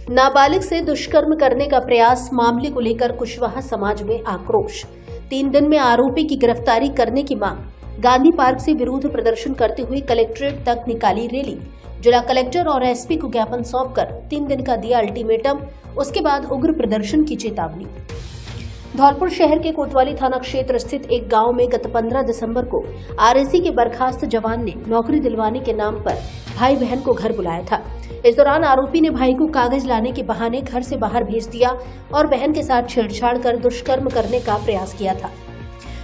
नाबालिग से दुष्कर्म करने का प्रयास मामले को लेकर कुशवाहा समाज में आक्रोश। 3 दिन में आरोपी की गिरफ्तारी करने की मांग। गांधी पार्क से विरोध प्रदर्शन करते हुए कलेक्ट्रेट तक निकाली रैली। जिला कलेक्टर और एसपी को ज्ञापन सौंपकर 3 दिन का दिया अल्टीमेटम। उसके बाद उग्र प्रदर्शन की चेतावनी। धौलपुर शहर के कोतवाली थाना क्षेत्र स्थित एक गांव में गत 15 दिसंबर को आरएसी के बर्खास्त जवान ने नौकरी दिलवाने के नाम पर भाई बहन को घर बुलाया था। इस दौरान आरोपी ने भाई को कागज लाने के बहाने घर से बाहर भेज दिया और बहन के साथ छेड़छाड़ कर दुष्कर्म करने का प्रयास किया था।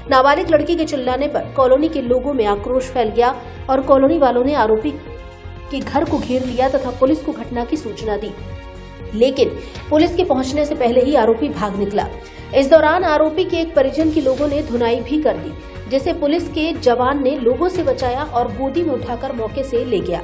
नाबालिग लड़की के चिल्लाने पर कॉलोनी के लोगों में आक्रोश फैल गया और कॉलोनी वालों ने आरोपी के घर को घेर लिया तथा पुलिस को घटना की सूचना दी, लेकिन पुलिस के पहुंचने से पहले ही आरोपी भाग निकला। इस दौरान आरोपी के एक परिजन के लोगों ने धुनाई भी कर दी, जिसे पुलिस के जवान ने लोगों से बचाया और गोदी में उठाकर मौके से ले गया।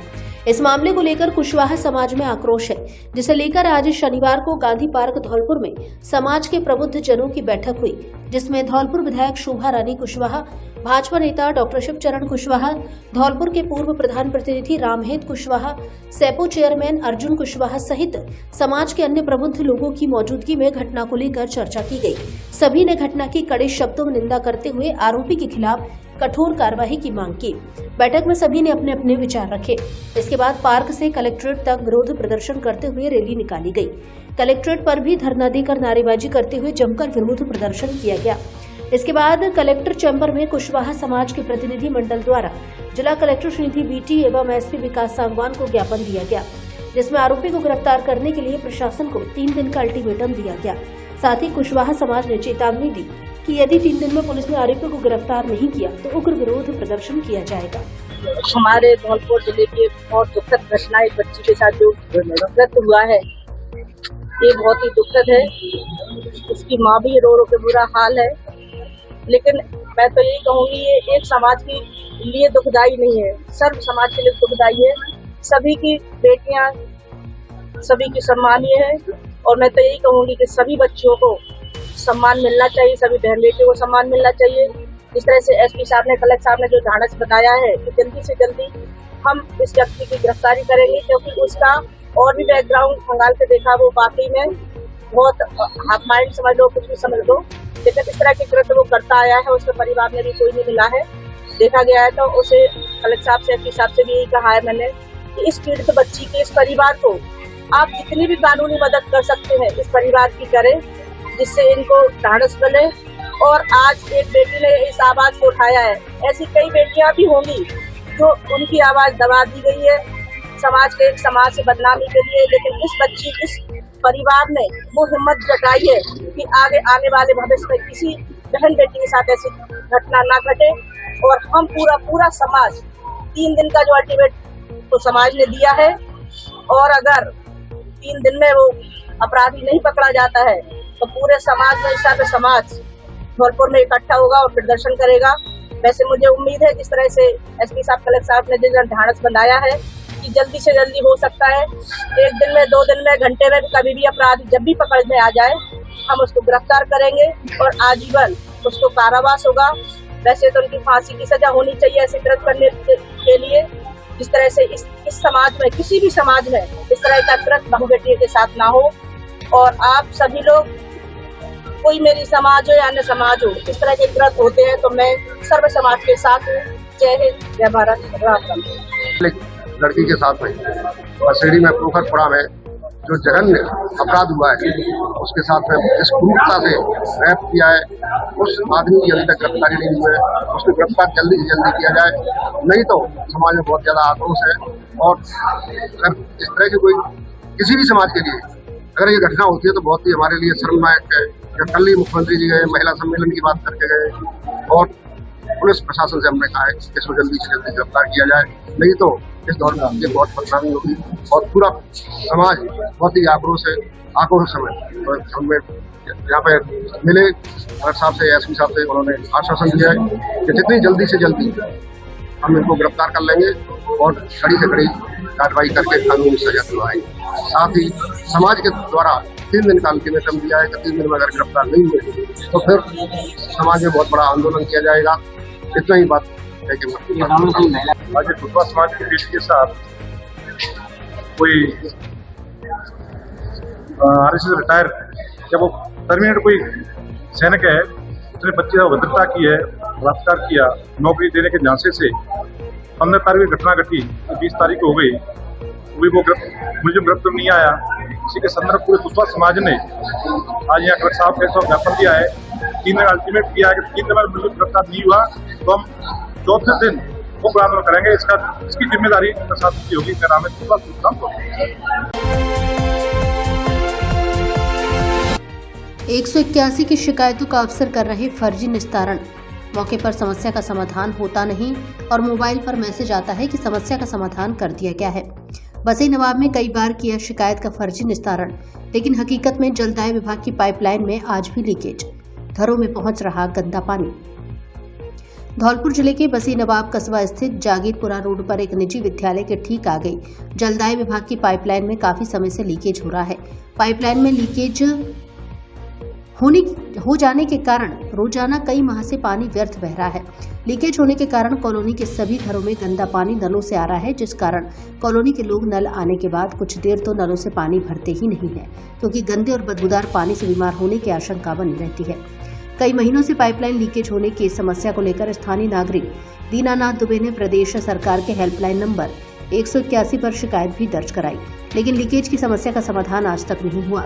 इस मामले को लेकर कुशवाहा समाज में आक्रोश है, जिसे लेकर आज शनिवार को गांधी पार्क धौलपुर में समाज के प्रबुद्ध जनों की बैठक हुई, जिसमें धौलपुर विधायक शोभा रानी कुशवाहा, भाजपा नेता डॉक्टर शिवचरण कुशवाहा, धौलपुर के पूर्व प्रधान प्रतिनिधि रामहेत कुशवाहा, सेपो चेयरमैन अर्जुन कुशवाहा सहित समाज के अन्य प्रबुद्ध लोगों की मौजूदगी में घटना को लेकर चर्चा की गई। सभी ने घटना की कड़े शब्दों में निंदा करते हुए आरोपी के खिलाफ कठोर कार्रवाई की मांग की। बैठक में सभी ने अपने अपने विचार रखे। इसके बाद पार्क से कलेक्ट्रेट तक विरोध प्रदर्शन करते हुए रैली निकाली गई। कलेक्ट्रेट पर भी धरना देकर नारेबाजी करते हुए जमकर विरोध प्रदर्शन किया गया। इसके बाद कलेक्टर चैम्बर में कुशवाहा समाज के प्रतिनिधि मंडल द्वारा जिला कलेक्टर श्रीनिधि बीटी एवं एसपी विकास सांगवान को ज्ञापन दिया गया, जिसमें आरोपी को गिरफ्तार करने के लिए प्रशासन को 3 दिन का अल्टीमेटम दिया गया। साथ ही कुशवाहा समाज ने चेतावनी दी कि यदि 3 दिन में पुलिस ने आरोपी को गिरफ्तार नहीं किया तो उग्र विरोध प्रदर्शन किया जाएगा। हमारे धौलपुर जिले की बहुत दुखद घटना एक बच्ची के साथ जो मृत्यु हुआ है, ये बहुत ही दुखद है। उसकी माँ भी रो रो के बुरा हाल है, लेकिन मैं तो यही कहूँगी ये एक समाज के लिए दुखदाई नहीं है, सर्व समाज के लिए दुखदाई है। सभी की बेटियां सभी की सम्मानीय है और मैं तो यही कहूँगी कि सभी बच्चियों को सम्मान मिलना चाहिए, सभी बहन बेटियों को सम्मान मिलना चाहिए। जिस तरह से एसपी साहब ने, कलेक्टर साहब ने जो ढांढस बताया है कि जल्दी से जल्दी हम इस व्यक्ति की गिरफ्तारी करेंगे, क्योंकि उसका और भी बैकग्राउंड खंगाल के देखा वो वाकई में बहुत हाफ माइंड समझ लो, कुछ भी समझ लो, लेकिन इस तरह के कृत्य वो करता आया है। उसके परिवार में भी कोई नहीं मिला है, देखा गया है। तो उसे कलेक्टर साहब से, एसपी साहब से भी यही कहा है मैंने कि इस पीड़ित बच्ची के इस परिवार को आप जितनी भी कानूनी मदद कर सकते हैं इस परिवार की करें, जिससे इनको ढांढस मिले। और आज एक बेटी ने इस आवाज को उठाया है, ऐसी कई बेटियां भी होंगी जो उनकी आवाज दबा दी गई है समाज से बदनामी के लिए, लेकिन इस बच्ची, इस परिवार ने वो हिम्मत जताई है कि आगे आने वाले भविष्य में किसी बहन बेटी के साथ ऐसी घटना ना घटे। और हम पूरा समाज 3 दिन का जो अल्टीमेट तो समाज ने दिया है, और अगर 3 दिन में वो अपराधी नहीं पकड़ा जाता है तो पूरे समाज में सर्व समाज धौलपुर में इकट्ठा होगा और प्रदर्शन करेगा। वैसे मुझे उम्मीद है जिस तरह से एसपी साहब, कलेक्टर साहब ने जिस ढांढस बनाया है कि जल्दी से जल्दी हो सकता है 1 दिन में, 2 दिन में, घंटे में, कभी भी अपराधी जब भी पकड़ में आ जाए हम उसको गिरफ्तार करेंगे और आजीवन उसको कारावास होगा। वैसे तो उनकी फांसी की सजा होनी चाहिए ऐसे कृत्य करने के लिए। जिस तरह से इस समाज में, किसी भी समाज में इस तरह का कृत्य बहू बेटियों के साथ ना हो। और आप सभी लोग, कोई मेरी समाज हो या अन्य समाज हो, इस तरह के कृत्य होते हैं तो मैं सर्व समाज के साथ हूँ। जय हिंद, जय भारत, राम। लड़की के साथ में बसेड़ी में पोखरपुरा में जो जघन्य अपराध हुआ है, उसके साथ में जिस क्रूरता से रैप किया है, उस आदमी की अभी तक गिरफ्तारी नहीं हुई है। उसको गिरफ्तार जल्दी से जल्दी किया जाए, नहीं तो समाज में बहुत ज्यादा आक्रोश है। और अगर इस तरह की कोई किसी भी समाज के लिए अगर ये घटना होती है तो बहुत ही हमारे लिए शर्मनाक है। कल ही मुख्यमंत्री जी गए, महिला सम्मेलन की बात करके गए और पुलिस प्रशासन से हमने कहा है कि इसको जल्दी से जल्दी गिरफ्तार किया जाए, नहीं तो इस दौर में ये बहुत परेशानी होगी और पूरा समाज बहुत ही आक्रोश समय। और हमें यहाँ पे मिले कलेक्टर साहब से, एसपी साहब से, उन्होंने आश्वासन दिया है कि जितनी जल्दी से जल्दी हम इनको गिरफ्तार कर लेंगे और कड़ी से कड़ी कार्रवाई करके कानूनी सजा दिलवाएंगे। साथ ही समाज के द्वारा 3 दिन का अल्टीमेटम दिया है कि 3 दिन में अगर गिरफ्तार नहीं हुए तो फिर समाज में बहुत बड़ा आंदोलन किया जाएगा। इतना ही बात है कि आज कुशवाहा समाज के बेटी के साथ कोई RSS रिटायर, जब वो टर्मिनेट कोई सैनिक है, उसने बच्चे को भद्रता की है, बलात्कार किया, नौकरी देने के झांसे से 15 तारीख की घटना घटी, 20 तारीख हो गई, अभी वो मुझे गिरफ्तार नहीं आया। इसी के संदर्भ पूरे कुशवाहा समाज ने आज यहाँ कलेक्टर साहब के ज्ञापन दिया है, 3 दिन अल्टीमेट किया है कि 3 दिन मुझे गिरफ्तार नहीं हुआ तो हम 4थे दिन वो आंदोलन करेंगे। इसकी जिम्मेदारी प्रशासन की होगी। मेरा नाम है 181 की शिकायतों का अवसर कर रहे फर्जी निस्तारण। मौके पर समस्या का समाधान होता नहीं और मोबाइल पर मैसेज आता है कि समस्या का समाधान कर दिया गया है। बसई नवाब में कई बार किया शिकायत का फर्जी निस्तारण, लेकिन हकीकत में जलदाय विभाग की पाइपलाइन में आज भी लीकेज, घरों में पहुंच रहा गंदा पानी। धौलपुर जिले के बसई नवाब कस्बा स्थित जागीरपुरा रोड पर एक निजी विद्यालय के ठीक आगे जलदाय विभाग की पाइपलाइन में काफी समय से लीकेज हो रहा है। पाइपलाइन में लीकेज हो जाने के कारण रोजाना कई माह से पानी व्यर्थ बह रहा है। लीकेज होने के कारण कॉलोनी के सभी घरों में गंदा पानी नलों से आ रहा है, जिस कारण कॉलोनी के लोग नल आने के बाद कुछ देर तो नलों से पानी भरते ही नहीं है, क्योंकि गंदे और बदबूदार पानी से बीमार होने की आशंका बनी रहती है। कई महीनों से पाइपलाइन लीकेज होने की समस्या को लेकर स्थानीय नागरिक दीनानाथ दुबे ने प्रदेश सरकार के हेल्पलाइन नंबर 181 पर शिकायत भी दर्ज कराई, लेकिन लीकेज की समस्या का समाधान आज तक नहीं हुआ,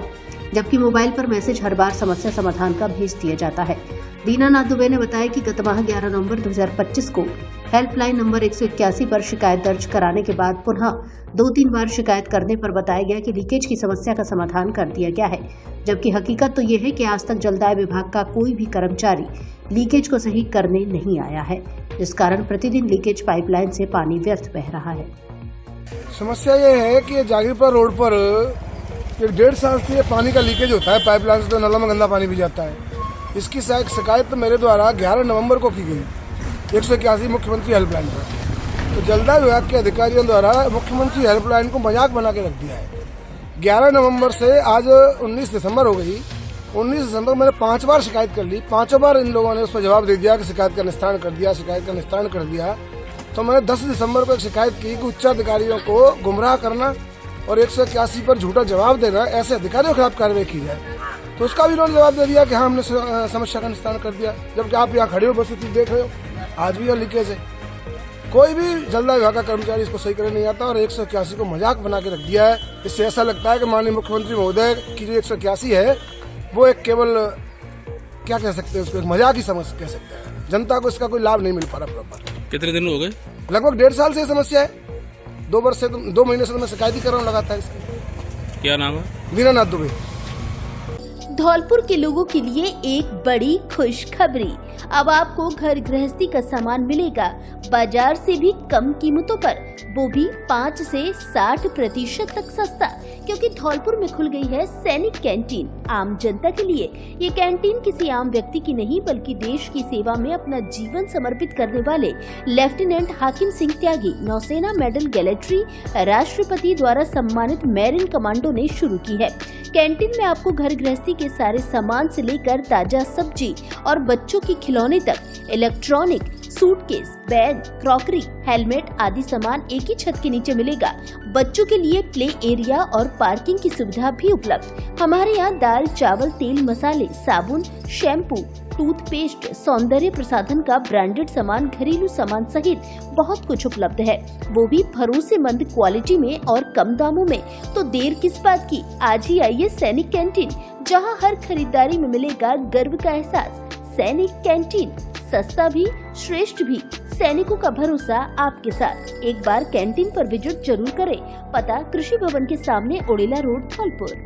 जबकि मोबाइल पर मैसेज हर बार समस्या समाधान का भेज दिया जाता है। दीनानाथ दुबे ने बताया कि गत माह 11 नवंबर 2025 को हेल्पलाइन नंबर 181 पर शिकायत दर्ज कराने के बाद पुनः 2-3 बार शिकायत करने पर बताया गया कि लीकेज की समस्या का समाधान कर दिया गया है, जबकि हकीकत तो ये है कि आज तक जलदाय विभाग का कोई भी कर्मचारी लीकेज को सही करने नहीं आया है, जिस कारण प्रतिदिन लीकेज पाइपलाइन से पानी व्यर्थ बह रहा है। समस्या ये है कि जागीरपुरा रोड पर 1.5 साल से पानी का लीकेज होता है पाइपलाइन से, तो नलों में गंदा पानी भी जाता है। इसकी शिकायत तो मेरे द्वारा 11 नवंबर को की गई 181 मुख्यमंत्री हेल्पलाइन पर। तो जलदाय विभाग के अधिकारियों द्वारा मुख्यमंत्री हेल्पलाइन को मजाक बना के रख दिया है। 11 नवंबर से आज 19 दिसंबर हो गई। 19 दिसंबर मैंने 5 बार शिकायत कर ली, 5 बार इन लोगों ने उस पर जवाब दे दिया कि शिकायत का निस्तारण कर दिया, शिकायत का निस्तारण कर दिया। तो मैंने 10 दिसंबर को एक शिकायत की कि उच्चाधिकारियों को गुमराह करना और 181 पर झूठा जवाब देना, ऐसे अधिकारियों के खिलाफ कार्रवाई की जाए। तो उसका भी उन्होंने जवाब दे दिया कि हाँ हमने समस्या का निस्तारण कर दिया, जबकि आप यहाँ खड़े हो बस स्थिति देख रहे हो, आज भी यह लीकेज है। कोई भी जलदाय विभाग का कर्मचारी इसको सही करने नहीं आता और 181 को मजाक बना के रख दिया है। इससे ऐसा लगता है कि माननीय मुख्यमंत्री महोदय की जो 181 है वो एक केवल क्या कह सकते हैं, उसको एक मजाक ही समझ कह सकते हैं। जनता को इसका कोई लाभ नहीं मिल पा रहा प्रॉपर। कितने दिन हो गए? लगभग 1.5 साल से ये समस्या है। 2 महीने से मैं शिकायत ही कर रहा हूँ लगातार इसकी। क्या नाम है? दीनानाथ दुबे। धौलपुर के लोगों के लिए एक बड़ी खुशखबरी, अब आपको घर गृहस्थी का सामान मिलेगा बाजार से भी कम कीमतों पर, वो भी 5 से 60% तक सस्ता, क्योंकि धौलपुर में खुल गई है सैनिक कैंटीन आम जनता के लिए। ये कैंटीन किसी आम व्यक्ति की नहीं बल्कि देश की सेवा में अपना जीवन समर्पित करने वाले लेफ्टिनेंट हाकिम सिंह त्यागी, नौसेना मेडल गैलेट्री, राष्ट्रपति द्वारा सम्मानित मैरिन कमांडो ने शुरू की है। कैंटीन में आपको घर गृहस्थी के सारे सामान से लेकर ताजा सब्जी और बच्चों के खिलौने तक, electronic, suitcase, bag, crockery, helmet आदि सामान एक ही छत के नीचे मिलेगा। बच्चों के लिए प्ले एरिया और पार्किंग की सुविधा भी उपलब्ध। हमारे यहाँ दाल, चावल, तेल, मसाले, साबुन, शैम्पू, टूथपेस्ट, सौंदर्य प्रसाधन का ब्रांडेड सामान, घरेलू सामान सहित बहुत कुछ उपलब्ध है, वो भी भरोसेमंद क्वालिटी में और कम दामों में। तो देर किस बात की, आज ही आइए सैनिक कैंटीन, जहां हर खरीदारी में मिलेगा गर्व का एहसास। सैनिक कैंटीन, सस्ता भी श्रेष्ठ भी, सैनिकों का भरोसा आपके साथ। एक बार कैंटीन पर विजिट जरूर करें। पता कृषि भवन के सामने, ओडेला रोड, धौलपुर।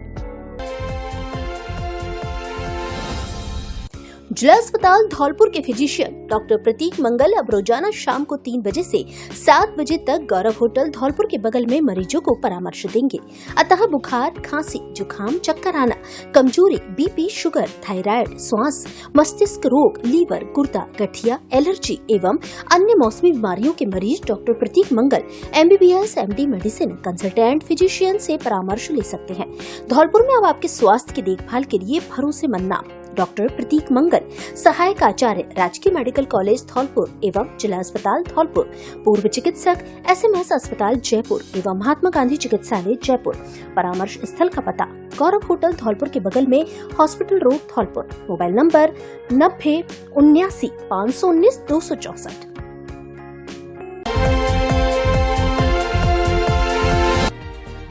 जिला अस्पताल धौलपुर के फिजिशियन डॉक्टर प्रतीक मंगल अब रोजाना शाम को 3 बजे से 7 बजे तक गौरव होटल धौलपुर के बगल में मरीजों को परामर्श देंगे। अतः बुखार, खांसी, जुकाम, चक्कर आना, कमजोरी, बीपी, शुगर, थायराइड, श्वास, मस्तिष्क रोग, लीवर, गुर्दा, गठिया, एलर्जी एवं अन्य मौसमी बीमारियों के मरीज डॉक्टर प्रतीक मंगल MBBS MD medicine consultant physician से परामर्श ले सकते हैं। धौलपुर में अब आपके स्वास्थ्य की देखभाल के लिए भरोसेमंद नाम डॉक्टर प्रतीक मंगल, सहायक आचार्य, राजकीय मेडिकल कॉलेज धौलपुर एवं जिला अस्पताल धौलपुर, पूर्व चिकित्सक, SMS अस्पताल जयपुर एवं महात्मा गांधी चिकित्सालय जयपुर। परामर्श स्थल का पता गौरव होटल धौलपुर के बगल में, hospital road Dholpur. Mobile number 90 79 519 264।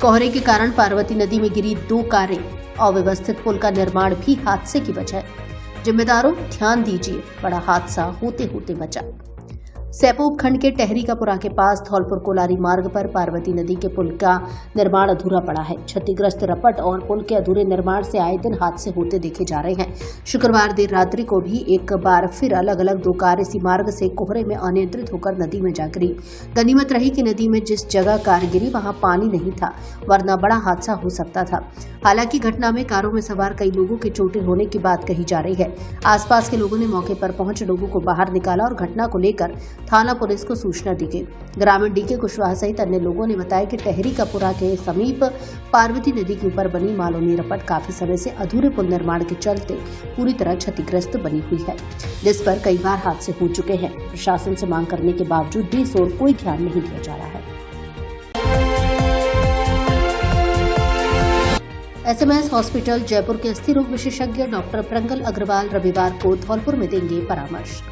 कोहरे के कारण पार्वती नदी में गिरी 2 कारें, अव्यवस्थित पुल का निर्माण भी हादसे की वजह। जिम्मेदारों ध्यान दीजिए, बड़ा हादसा होते होते बचा। सैपो उपखंड के टहरी का पुरा के पास धौलपुर कोलारी मार्ग पर पार्वती नदी के पुल का निर्माण अधूरा पड़ा है। क्षतिग्रस्त रपट और पुल के अधूरे निर्माण से आए दिन हादसे होते देखे जा रहे हैं। शुक्रवार देर रात्रि को भी एक बार फिर अलग अलग 2 कार इसी मार्ग से कोहरे में अनियंत्रित होकर नदी में जा गिरी। गनीमत रही कि नदी में जिस जगह कार गिरी वहां पानी नहीं था, वरना बड़ा हादसा हो सकता था। हालांकि घटना में कारों में सवार कई लोगों के चोटिल होने की बात कही जा रही है। आसपास के लोगों ने मौके पर पहुंच लोगों को बाहर निकाला और घटना को लेकर थाना पुलिस को सूचना दी गई। ग्रामीण डीके कुशवाहा सहित अन्य लोगों ने बताया कि टहरी का पुरा के समीप पार्वती नदी के ऊपर बनी मालोनी रपट काफी समय से अधूरे पुल निर्माण के चलते पूरी तरह क्षतिग्रस्त बनी हुई है, जिस पर कई बार हादसे हो चुके हैं। प्रशासन से मांग करने के बावजूद भी इस ओर कोई ध्यान नहीं दिया जा रहा है। SMS हॉस्पिटल जयपुर के अस्थि रोग विशेषज्ञ डॉक्टर प्रंगल अग्रवाल रविवार को धौलपुर में देंगे परामर्श।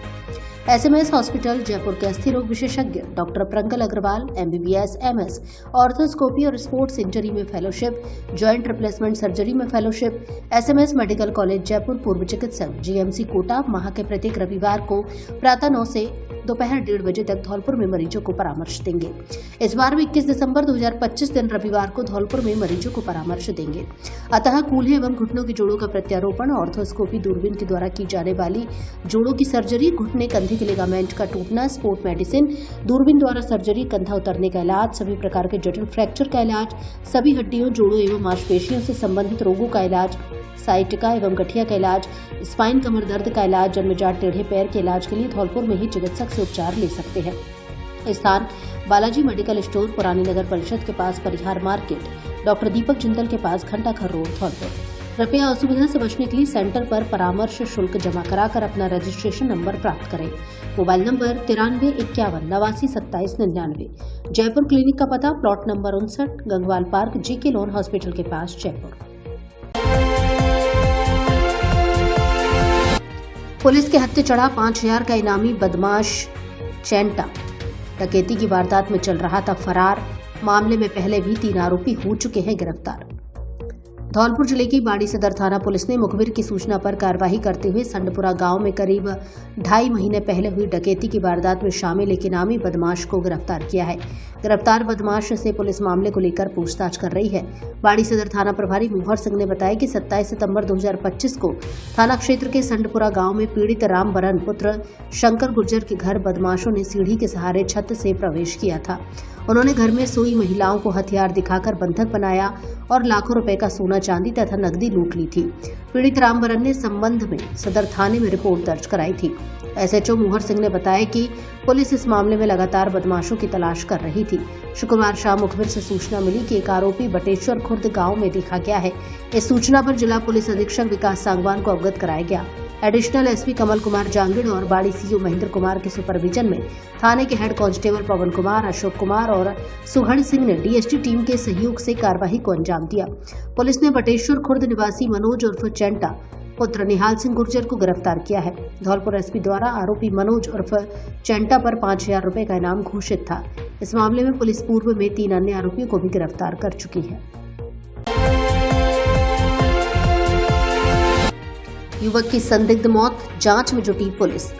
SMS हॉस्पिटल जयपुर के अस्थि रोग विशेषज्ञ डॉक्टर प्रंगल अग्रवाल MBBS MS ऑर्थोस्कोपी और स्पोर्ट्स इंजरी में फेलोशिप, जॉइंट रिप्लेसमेंट सर्जरी में fellowship, SMS medical college Jaipur पूर्व चिकित्सक GMC कोटा माह के प्रत्येक रविवार को प्रातः 9 से दोपहर 1:30 बजे तक धौलपुर में मरीजों को परामर्श देंगे। इस बार भी 21 दिसंबर 2025 दिन रविवार को धौलपुर में मरीजों को परामर्श देंगे। अतः कूल्हे एवं घुटनों की जोड़ों का प्रत्यारोपण, ऑर्थोस्कोपी, दूरबीन के द्वारा की जाने वाली जोड़ों की सर्जरी, घुटने कंधे के लिगामेंट का टूटना, स्पोर्ट मेडिसिन, दूरबीन द्वारा सर्जरी, कंधा उतरने का इलाज, सभी प्रकार के जटिल फ्रैक्चर का इलाज, सभी हड्डियों, जोड़ों एवं मांसपेशियों से संबंधित रोगों का इलाज, साइटिका एवं गठिया का इलाज, स्पाइन कमर दर्द का इलाज, जन्मजात टेढ़े पैर के इलाज के लिए धौलपुर में ही चिकित्सक से उपचार ले सकते हैं। स्थान बालाजी मेडिकल स्टोर, पुरानी नगर परिषद के पास परिहार मार्केट, डॉक्टर दीपक जिंदल के पास घंटाघर रोड धौलपुर। कृपया असुविधा से बचने के लिए सेंटर पर परामर्श शुल्क जमा कराकर अपना रजिस्ट्रेशन नंबर प्राप्त करें। Mobile number 93 51 89 27 99। जयपुर क्लिनिक का पता plot number 59 Gangwal park, JK loan hospital के पास जयपुर। पुलिस के हत्थे चढ़ा 5000 का इनामी बदमाश चैंटा। डकैती की वारदात में चल रहा था फरार। मामले में पहले भी 3 आरोपी हो चुके हैं गिरफ्तार। धौलपुर जिले की बाड़ी सदर थाना पुलिस ने मुखबिर की सूचना पर कार्रवाई करते हुए संडपुरा गांव में करीब 2.5 महीने पहले हुई डकैती की वारदात में शामिल एक इनामी बदमाश को गिरफ्तार किया है। गिरफ्तार बदमाश से पुलिस मामले को लेकर पूछताछ कर रही है। बाड़ी सदर थाना प्रभारी मोहर सिंह ने बताया कि 27 सितंबर 2025 को थाना क्षेत्र के संडपुरा गांव में पीड़ित राम बरन पुत्र शंकर गुर्जर के घर बदमाशों ने सीढ़ी के सहारे छत से प्रवेश किया था। उन्होंने घर में सोई महिलाओं को हथियार दिखाकर बंधक बनाया और लाखों रुपए का सोना चांदी तथा नकदी लूट ली थी। पीड़ित राम बरन ने संबंध में सदर थाने में रिपोर्ट दर्ज कराई थी। SHO मोहर सिंह ने बताया कि पुलिस इस मामले में लगातार बदमाशों की तलाश कर रही थी। शुक्रवार शाम मुखबिर से सूचना मिली कि एक आरोपी बटेश्वर खुर्द गांव में देखा गया है। इस सूचना पर जिला पुलिस अधीक्षक विकास सांगवान को अवगत कराया गया। एडिशनल SP कमल कुमार जांगिड़ और बाड़ी CO महेंद्र कुमार के सुपरविजन में थाने के हेड कांस्टेबल पवन कुमार, अशोक कुमार और सुहण सिंह ने DST टीम के सहयोग से कार्रवाई को अंजाम दिया। पुलिस ने बटेश्वर खुर्द निवासी मनोज उर्फ चैंटा पुत्र निहाल सिंह गुर्जर को गिरफ्तार किया है। धौलपुर SP द्वारा आरोपी मनोज उर्फ चैंटा पर 5000 रुपए का इनाम घोषित था। इस मामले में पुलिस पूर्व में 3 अन्य आरोपियों को भी गिरफ्तार कर चुकी है। युवक की संदिग्ध मौत, जांच में जुटी पुलिस।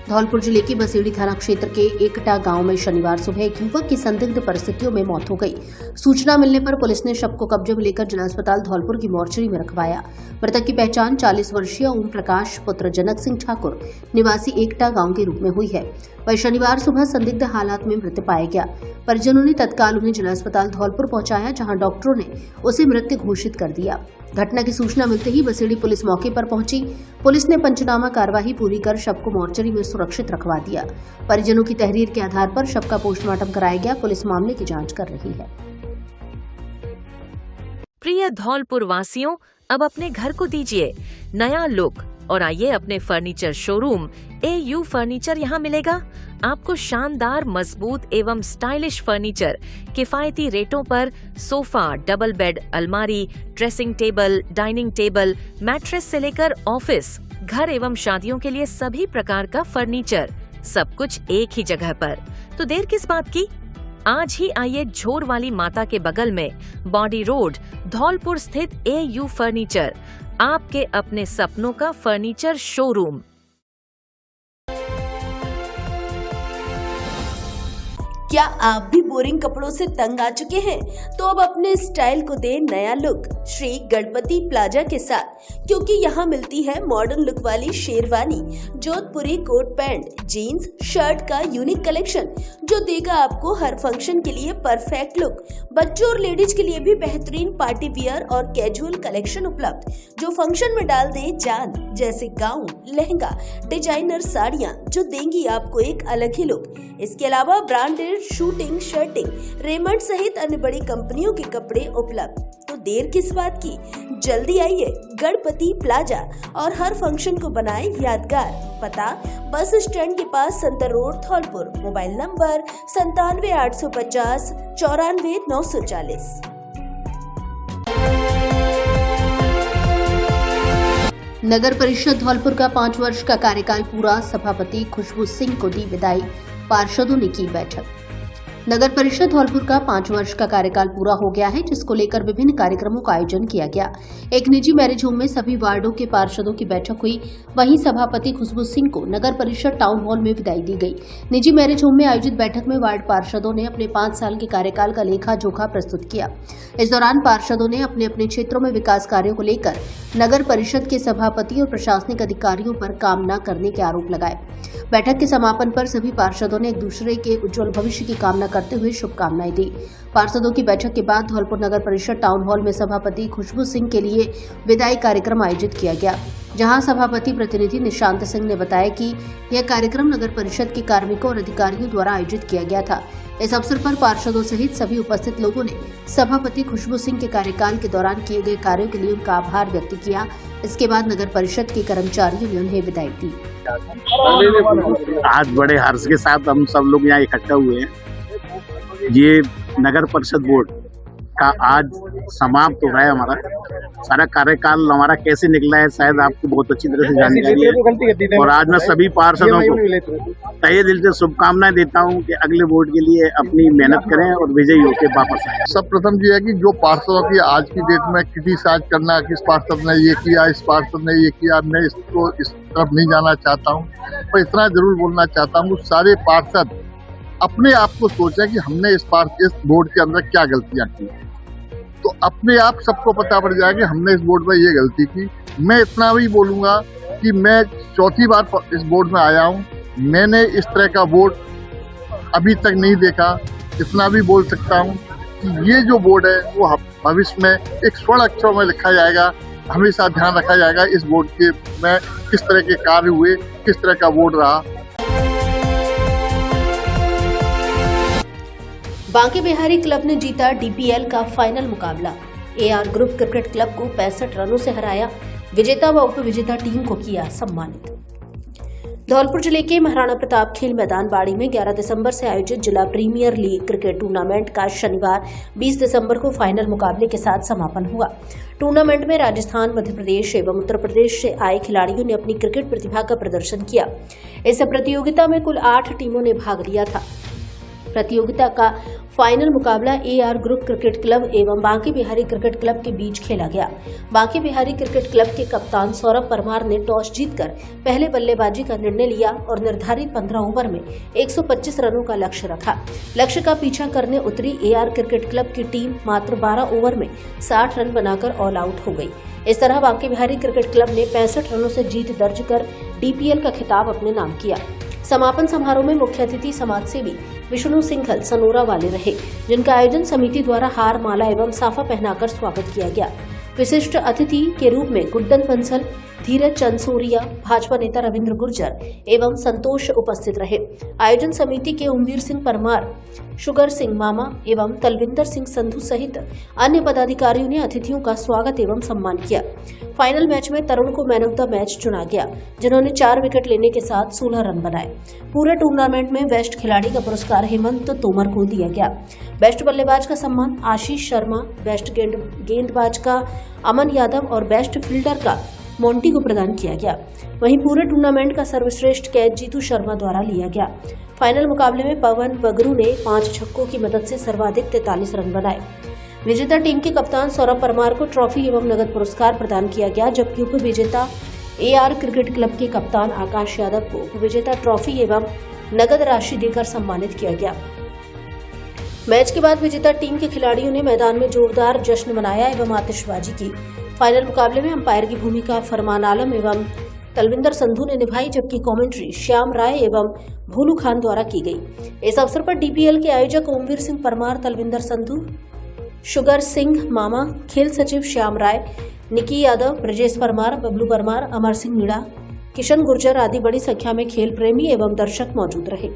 धौलपुर जिले के बसेड़ी थाना क्षेत्र के एकटा गांव में शनिवार सुबह एक युवक की संदिग्ध परिस्थितियों में मौत हो गई। सूचना मिलने पर पुलिस ने शव को कब्जे में लेकर जिला अस्पताल धौलपुर की मोर्चरी में रखवाया। मृतक की पहचान 40 वर्षीय ओम प्रकाश पुत्र जनक सिंह ठाकुर निवासी एकटा गांव के रूप में हुई है। वह शनिवार सुबह संदिग्ध हालात में मृत पाया गया। परिजनों ने तत्काल उन्हें जिला अस्पताल धौलपुर पहुंचाया, जहां डॉक्टरों ने उसे मृत घोषित कर दिया। घटना की सूचना मिलते ही बसेड़ी पुलिस मौके पर पहुंची। पुलिस ने पंचनामा कार्यवाही पूरी कर शव को मोर्चरी में सुरक्षित रखवा दिया। परिजनों की तहरीर के आधार पर शव का पोस्टमार्टम कराया गया। पुलिस मामले की जांच कर रही है। प्रिय धौलपुर वासियों, अब अपने घर को दीजिए नया लुक और आइए अपने फर्नीचर शोरूम AU फर्नीचर यहाँ मिलेगा। आपको शानदार, मजबूत एवं स्टाइलिश फर्नीचर किफायती रेटों पर सोफा, डबल बेड, अलमारी, dressing table, dining table, mattress से लेकर ऑफिस, घर एवं शादियों के लिए सभी प्रकार का फर्नीचर, सब कुछ एक ही जगह पर। तो देर किस बात की, आज ही आइए झोर वाली माता के बगल में बॉडी रोड, धौलपुर स्थित AU फर्नीचर, आपके अपने सपनों का फर्नीचर शोरूम। क्या आप भी बोरिंग कपड़ों से तंग आ चुके हैं? तो अब अपने स्टाइल को दे नया लुक श्री गणपति प्लाजा के साथ, क्योंकि यहाँ मिलती है मॉडर्न लुक वाली शेरवानी, जोधपुरी कोट पैंट, जीन्स, शर्ट का यूनिक कलेक्शन जो देगा आपको हर फंक्शन के लिए परफेक्ट लुक। बच्चों और लेडीज के लिए भी बेहतरीन पार्टी वियर और कैजुअल कलेक्शन उपलब्ध जो फंक्शन में डाल दे जान, जैसे गाउन, लहंगा, डिजाइनर साड़ियाँ जो देंगी आपको एक अलग ही लुक। इसके अलावा ब्रांडेड शूटिंग, शर्टिंग, रेमंड सहित अन्य बड़ी कंपनियों के कपड़े उपलब्ध। तो देर किस बात की, जल्दी आइए गणपति प्लाजा और हर फंक्शन को बनाए यादगार। पता बस स्टैंड के पास, Santar road, Dholpur. Mobile number 97 850 94 940। नगर परिषद धौलपुर का 5 वर्ष का कार्यकाल पूरा, सभापति खुशबू सिंह को दी विदाई, पार्षदों ने की बैठक। नगर परिषद धौलपुर का 5 वर्ष का कार्यकाल पूरा हो गया है, जिसको लेकर विभिन्न कार्यक्रमों का आयोजन किया गया। एक निजी मैरिज होम में सभी वार्डों के पार्षदों की बैठक हुई। वहीं सभापति खुशबू सिंह को नगर परिषद टाउन हॉल में विदाई दी गई। निजी मैरिज होम में आयोजित बैठक में वार्ड पार्षदों ने अपने 5 साल के कार्यकाल का लेखा जोखा प्रस्तुत किया। इस दौरान पार्षदों ने अपने अपने क्षेत्रों में विकास कार्यों को लेकर नगर परिषद के सभापति और प्रशासनिक अधिकारियों पर काम न करने के आरोप लगाए। बैठक के समापन पर सभी पार्षदों ने एक दूसरे के उज्जवल भविष्य की कामना करते हुए शुभकामनाएं दी। पार्षदों की बैठक के बाद धौलपुर नगर परिषद टाउन हॉल में सभापति खुशबू सिंह के लिए विदाई कार्यक्रम आयोजित किया गया, जहां सभापति प्रतिनिधि निशांत सिंह ने बताया कि यह कार्यक्रम नगर परिषद के कार्मिकों और अधिकारियों द्वारा आयोजित किया गया था। इस अवसर पर पार्षदों सहित सभी उपस्थित लोगों ने सभापति खुशबू सिंह के कार्यकाल के दौरान किए गए कार्यों के लिए उनका आभार व्यक्त किया। इसके बाद नगर परिषद के कर्मचारियों ने उन्हें विदाई दी। आज बड़े हर्ष के साथ हम सब लोग यहाँ इकट्ठा हुए हैं। ये नगर परिषद बोर्ड का आज समाप्त हो रहा है। हमारा सारा कार्यकाल हमारा कैसे निकला है शायद आपको बहुत अच्छी तरह से जानकारी है, और आज मैं सभी पार्षदों को तहे दिल से शुभकामनाएं देता हूं कि अगले बोर्ड के लिए अपनी मेहनत करें और विजयी होकर वापस आए। सब प्रथम ये है कि जो पार्षदों की आज की डेट में क्रिटिसाइज करना, किस पार्षद ने ये किया, इस पार्षद ने ये किया, मैं इसको इस तरफ नहीं जाना चाहता हूँ, पर इतना जरूर बोलना चाहता हूँ सारे पार्षद अपने आप को सोचें कि हमने इस बोर्ड के अंदर क्या गलतियां की, तो अपने आप सबको पता पड़ जाएगा कि हमने इस बोर्ड में ये गलती की। मैं इतना भी बोलूंगा कि मैं चौथी बार इस बोर्ड में आया हूं, मैंने इस तरह का बोर्ड अभी तक नहीं देखा। इतना भी बोल सकता हूं कि ये जो बोर्ड है वो भविष्य में एक स्वर्ण अक्षरों में लिखा जाएगा। हमेशा ध्यान रखा जाएगा इस बोर्ड के में किस तरह के कार्य हुए, किस तरह का बोर्ड रहा। बांके बिहारी क्लब ने जीता DPL का फाइनल मुकाबला। AR ग्रुप क्रिकेट क्लब को 65 रनों से हराया। विजेता व उपविजेता टीम को किया सम्मानित। धौलपुर जिले के महाराणा प्रताप खेल मैदान बाड़ी में 11 दिसंबर से आयोजित जिला प्रीमियर लीग क्रिकेट टूर्नामेंट का शनिवार 20 दिसंबर को फाइनल मुकाबले के साथ समापन हुआ। टूर्नामेंट में राजस्थान, मध्य प्रदेश एवं उत्तर प्रदेश से आए खिलाड़ियों ने अपनी क्रिकेट प्रतिभा का प्रदर्शन किया। इस प्रतियोगिता में कुल 8 टीमों ने भाग लिया था। प्रतियोगिता का फाइनल मुकाबला AR ग्रुप क्रिकेट क्लब एवं बांके बिहारी क्रिकेट क्लब के बीच खेला गया। बांके बिहारी क्रिकेट क्लब के कप्तान सौरभ परमार ने टॉस जीतकर पहले बल्लेबाजी का निर्णय लिया और निर्धारित 15 ओवर में 125 रनों का लक्ष्य रखा। लक्ष्य का पीछा करने उतरी AR क्रिकेट क्लब की टीम मात्र 12 ओवर में 60 रन बनाकर ऑल आउट हो गई। इस तरह बांके बिहारी क्रिकेट क्लब ने 65 रनों से जीत दर्ज कर DPL का खिताब अपने नाम किया। समापन समारोह में मुख्य अतिथि समाजसेवी विष्णु सिंघल सनोरा वाले रहे, जिनका आयोजन समिति द्वारा हार, माला एवं साफा पहनाकर स्वागत किया गया। विशिष्ट अतिथि के रूप में गुड्डन बंसल, धीरज चंद सोरिया, भाजपा नेता रविंद्र गुर्जर एवं संतोष उपस्थित रहे। आयोजन समिति के ओमवीर सिंह परमार, शुगर सिंह मामा एवं तलविंदर सिंह संधू सहित अन्य पदाधिकारियों ने अतिथियों का स्वागत एवं सम्मान किया। फाइनल मैच में तरुण को मैन ऑफ द मैच चुना गया, जिन्होंने 4 विकेट लेने के साथ 16 रन बनाए। पूरे टूर्नामेंट में बेस्ट खिलाड़ी का पुरस्कार हेमंत तोमर को दिया गया। बेस्ट बल्लेबाज का सम्मान आशीष शर्मा, बेस्ट गेंदबाज का अमन यादव और बेस्ट फील्डर का मोंटी को प्रदान किया गया। वहीं पूरे टूर्नामेंट का सर्वश्रेष्ठ कैच जीतू शर्मा द्वारा लिया गया। फाइनल मुकाबले में पवन बगरू ने 5 छक्कों की मदद से सर्वाधिक 43 रन बनाए। विजेता टीम के कप्तान सौरभ परमार को ट्रॉफी एवं नगद पुरस्कार प्रदान किया गया, जबकि उप विजेता AR क्रिकेट क्लब के कप्तान आकाश यादव को उप विजेता ट्रॉफी एवं नगद राशि देकर सम्मानित किया गया। मैच के बाद विजेता टीम के खिलाड़ियों ने मैदान में जोरदार जश्न मनाया एवं आतिशबाजी की। फाइनल मुकाबले में अंपायर की भूमिका फरमान आलम एवं तलविंदर संधू ने निभाई, जबकि कमेंट्री श्याम राय एवं भोलू खान द्वारा की गई। इस अवसर पर DPL के आयोजक ओमवीर सिंह परमार, तलविंदर संधू, शुगर सिंह मामा, खेल सचिव श्याम राय, निकी यादव, ब्रजेश परमार, बबलू परमार, अमर सिंह मीणा, किशन गुर्जर आदि बड़ी संख्या में खेल प्रेमी एवं दर्शक मौजूद रहे।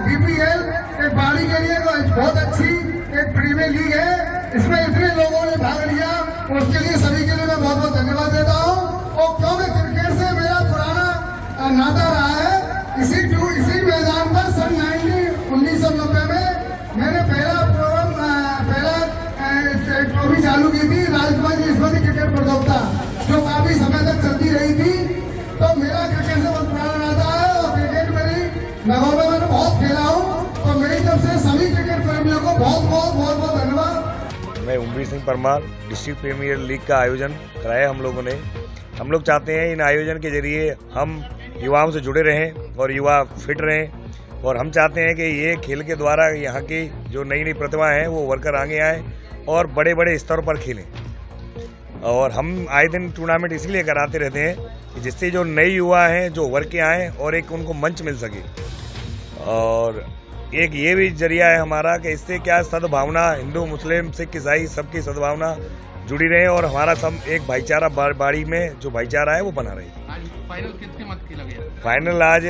DPL एक बाड़ी के लिए बहुत अच्छी एक प्रीमियर लीग है, इसमें इतने लोगों ने भाग लिया, उसके लिए सभी के लिए मैं बहुत बहुत धन्यवाद देता हूँ। और क्योंकि क्रिकेट से मेरा पुराना नाता रहा है, इसी मैदान पर सन 1990 में मैंने पहला ट्रॉफी चालू की थी, राजकुमार जी ईश्वरी क्रिकेट प्रतियोगिता, जो काफी समय तक चलती रही थी। तो मेरा क्रिकेट से बहुत पुराना नाता है और क्रिकेट मेरी नगरों में मैंने बहुत खेला हूँ, तो मेरी तरफ से सभी क्रिकेट प्रेमियों को बहुत बहुत धन्यवाद। मैं Omveer Singh Parmar, district premier league का आयोजन कराया हम लोगों ने। हम लोग चाहते हैं इन आयोजन के जरिए हम युवाओं से जुड़े रहें और युवा फिट रहें, और हम चाहते हैं कि ये खेल के द्वारा यहाँ की जो नई नई प्रतिभा हैं वो वर्कर आगे आए और बड़े बड़े स्तर पर खेलें। और हम आए दिन टूर्नामेंट इसलिए कराते रहते हैं कि जिससे जो नए युवा हैं जो उभर के आएँ और एक उनको मंच मिल सके, और एक ये भी जरिया है हमारा कि इससे क्या सद्भावना हिंदू मुस्लिम सिख ईसाई सबकी सद्भावना जुड़ी रहे और हमारा सब एक भाईचारा बाड़ी में जो भाईचारा है वो बना रहे। फाइनल कितने मत खेला गया? फाइनल आज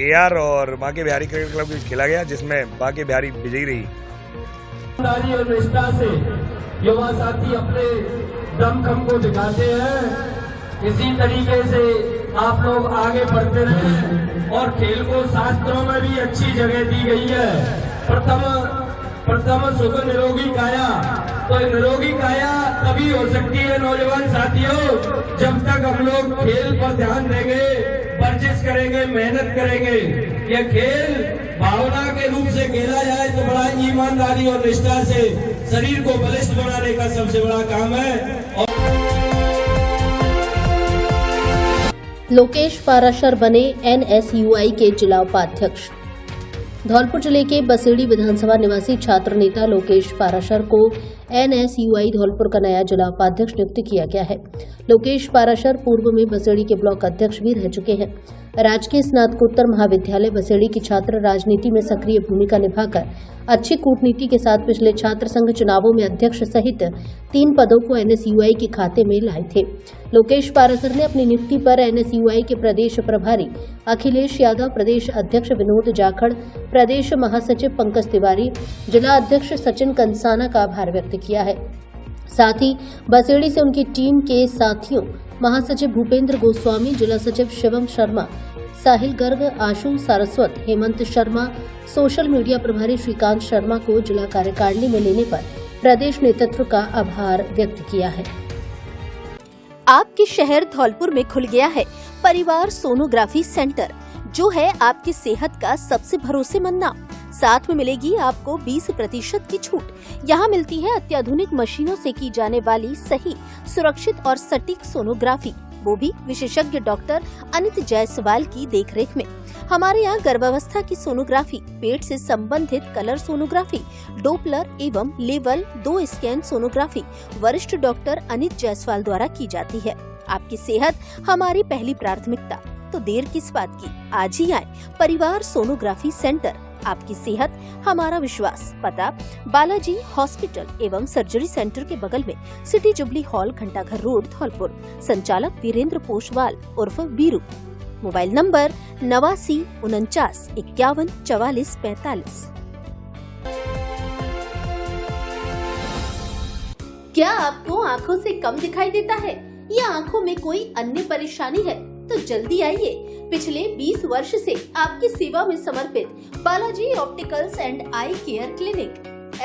AR और बांके बिहारी क्रिकेट क्लब के खेला गया, जिसमें बांके बिहारी विजयी रही। और निष्ठा से युवा साथी अपने दमखम को दिखाते हैं। इसी तरीके से आप लोग आगे बढ़ते रहें और खेल को शास्त्रों में भी अच्छी जगह दी गई है। प्रथम सुख निरोगी काया, तो निरोगी काया तभी हो सकती है नौजवान साथियों जब तक हम लोग खेल पर ध्यान देंगे, वर्जिश करेंगे, मेहनत करेंगे। ये खेल भावना के रूप से खेला जाए तो बड़ा ईमानदारी और निष्ठा से शरीर को बलिष्ठ बनाने का सबसे बड़ा काम है। लोकेश पाराशर बने NSUI के जिला उपाध्यक्ष। धौलपुर जिले के बसेड़ी विधानसभा निवासी छात्र नेता लोकेश पाराशर को NSUI धौलपुर का नया जिला उपाध्यक्ष नियुक्त किया गया है। लोकेश पाराशर पूर्व में बसेड़ी के ब्लॉक अध्यक्ष भी रह चुके हैं। राजकीय स्नातकोत्तर महाविद्यालय बसेड़ी की छात्र राजनीति में सक्रिय भूमिका निभाकर अच्छी कूटनीति के साथ पिछले छात्र संघ चुनावों में अध्यक्ष सहित 3 पदों को NSUI के खाते में लाए थे। लोकेश पाराशर ने अपनी नियुक्ति पर NSUI के प्रदेश प्रभारी अखिलेश यादव, प्रदेश अध्यक्ष विनोद जाखड़, प्रदेश महासचिव पंकज तिवारी, जिला अध्यक्ष सचिन कंसाना का आभार व्यक्त किया है। साथ ही बसेड़ी से उनकी टीम के साथियों महासचिव भूपेंद्र गोस्वामी, जिला सचिव शिवम शर्मा, साहिल गर्ग, आशु सारस्वत, हेमंत शर्मा, सोशल मीडिया प्रभारी श्रीकांत शर्मा को जिला कार्यकारिणी में लेने पर प्रदेश नेतृत्व का आभार व्यक्त किया है। आपके शहर धौलपुर में खुल गया है परिवार सोनोग्राफी सेंटर, जो है आपकी सेहत का सबसे भरोसेमंद नाम। साथ में मिलेगी आपको 20% की छूट। यहाँ मिलती है अत्याधुनिक मशीनों से की जाने वाली सही, सुरक्षित और सटीक सोनोग्राफी, वो भी विशेषज्ञ डॉक्टर अनित जायसवाल की देखरेख में। हमारे यहाँ गर्भावस्था की सोनोग्राफी, पेट से संबंधित कलर सोनोग्राफी, डोपलर एवं लेवल 2 स्कैन सोनोग्राफी वरिष्ठ डॉक्टर अनित जायसवाल द्वारा की जाती है। आपकी सेहत हमारी पहली प्राथमिकता, तो देर किस बात की, आज ही आए परिवार सोनोग्राफी सेंटर। आपकी सेहत हमारा विश्वास। पता बालाजी हॉस्पिटल एवं सर्जरी सेंटर के बगल में, सिटी जुबली हॉल, घंटाघर रोड, धौलपुर। संचालक वीरेंद्र पोषवाल उर्फ बीरू। Mobile number 8949514445। क्या आपको आंखों से कम दिखाई देता है या आंखों में कोई अन्य परेशानी है? तो जल्दी आइए। पिछले 20 वर्ष से आपकी सेवा में समर्पित Balaji opticals and eye care clinic,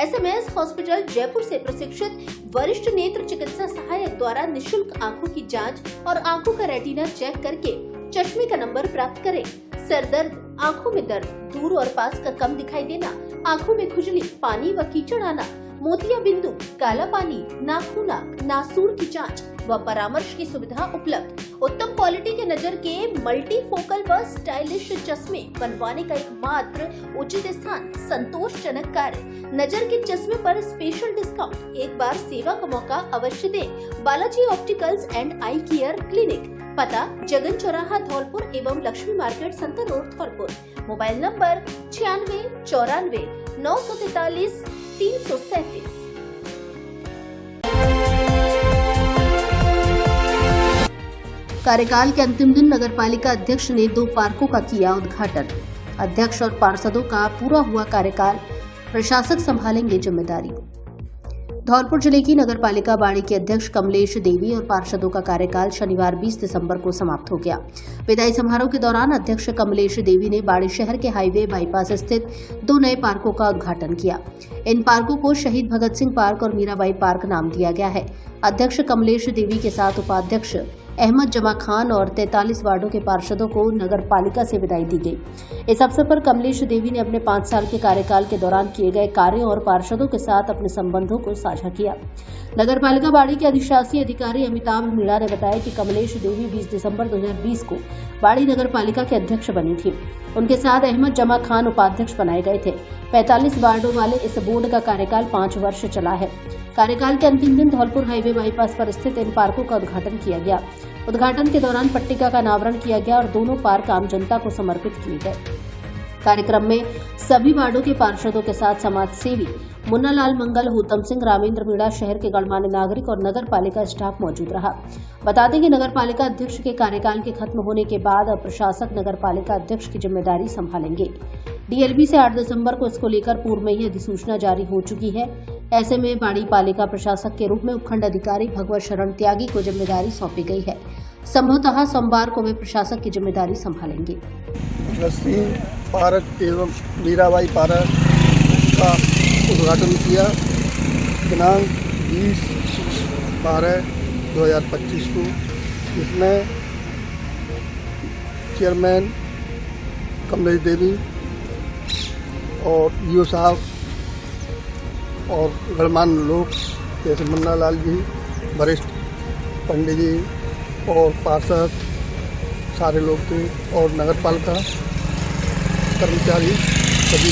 SMS hospital Jaipur से प्रशिक्षित वरिष्ठ नेत्र चिकित्सा सहायक द्वारा निशुल्क आंखों की जांच और आंखों का रेटिना चेक करके चश्मे का नंबर प्राप्त करें। सर दर्द, आंखों में दर्द, दूर और पास का कम दिखाई देना, आंखों में खुजली, पानी व कीचड़ आना, मोतिया बिंदु, काला पानी, नाखूना, नासूर की जांच व परामर्श की सुविधा उपलब्ध। उत्तम क्वालिटी के नजर के मल्टी फोकल व स्टाइलिश चश्मे बनवाने का एकमात्र उचित स्थान, संतोषजनक कार्य। नजर के चश्मे पर स्पेशल डिस्काउंट। एक बार सेवा का मौका अवश्य दें। Balaji opticals and eye care clinic, पता जगन चौराहा धौलपुर एवं Lakshmi market Santar road Dholpur. Mobile number 9694 943 337। कार्यकाल के अंतिम दिन नगरपालिका अध्यक्ष ने 2 पार्कों का किया उद्घाटन। अध्यक्ष और पार्षदों का पूरा हुआ कार्यकाल, प्रशासक संभालेंगे जिम्मेदारी। धौलपुर जिले की नगरपालिका बाड़ी के अध्यक्ष कमलेश देवी और पार्षदों का कार्यकाल शनिवार 20 दिसंबर को समाप्त हो गया। विदाई समारोह के दौरान अध्यक्ष कमलेश देवी ने बाड़ी शहर के हाईवे बाईपास स्थित 2 नए पार्कों का उद्घाटन किया। इन पार्कों को शहीद भगत सिंह पार्क और मीराबाई पार्क नाम दिया गया है। अध्यक्ष कमलेश देवी के साथ उपाध्यक्ष अहमद जमा खान और 43 वार्डों के पार्षदों को नगर पालिका से विदाई दी गई। इस अवसर पर कमलेश देवी ने अपने 5 साल के कार्यकाल के दौरान किए गए कार्यों और पार्षदों के साथ अपने संबंधों को साझा किया। नगर पालिका बाड़ी के अधिशासी अधिकारी अमिताभ मीणा ने बताया कि कमलेश देवी 20 दिसंबर 2020 को बाड़ी नगर पालिका के अध्यक्ष बनी थी। उनके साथ अहमद जमा खान उपाध्यक्ष बनाए गए थे। 45 वार्डों वाले इस बोर्ड का कार्यकाल 5 वर्ष चला है। कार्यकाल के अंतिम दिन धौलपुर हाईवे बाईपास पर स्थित इन पार्कों का उद्घाटन किया गया। उद्घाटन के दौरान पट्टिका का अनावरण किया गया और दोनों पार्क आम जनता को समर्पित किए गए। कार्यक्रम में सभी वार्डों के पार्षदों के साथ समाज सेवी मुन्नालाल मंगल, होतम सिंह, रामेंद्र मीणा, शहर के गणमान्य नागरिक और नगर पालिका स्टाफ मौजूद रहा। बता दें कि नगर पालिका अध्यक्ष के कार्यकाल के खत्म होने के बाद अब प्रशासक नगर पालिका अध्यक्ष की जिम्मेदारी संभालेंगे। DLB से 8 दिसंबर को इसको लेकर पूर्व में ही अधिसूचना जारी हो चुकी है। ऐसे में बाड़ी पालिका प्रशासक के रूप में उपखंड अधिकारी भगवत शरण त्यागी को जिम्मेदारी सौंपी गई है। संभवतः सोमवार को वे प्रशासक की जिम्मेदारी संभालेंगे। पार्क एवं मीराबाई पार्क का उद्घाटन किया दिनांक 20/12/2025 को, जिसमें चेयरमैन कमलेश देवी और ईओ साहब और गणमान्य लोग जैसे मुन्नालाल जी, वरिष्ठ पंडित जी और पार्षद सारे लोग थे और नगर पालिका कर्मचारी सभी।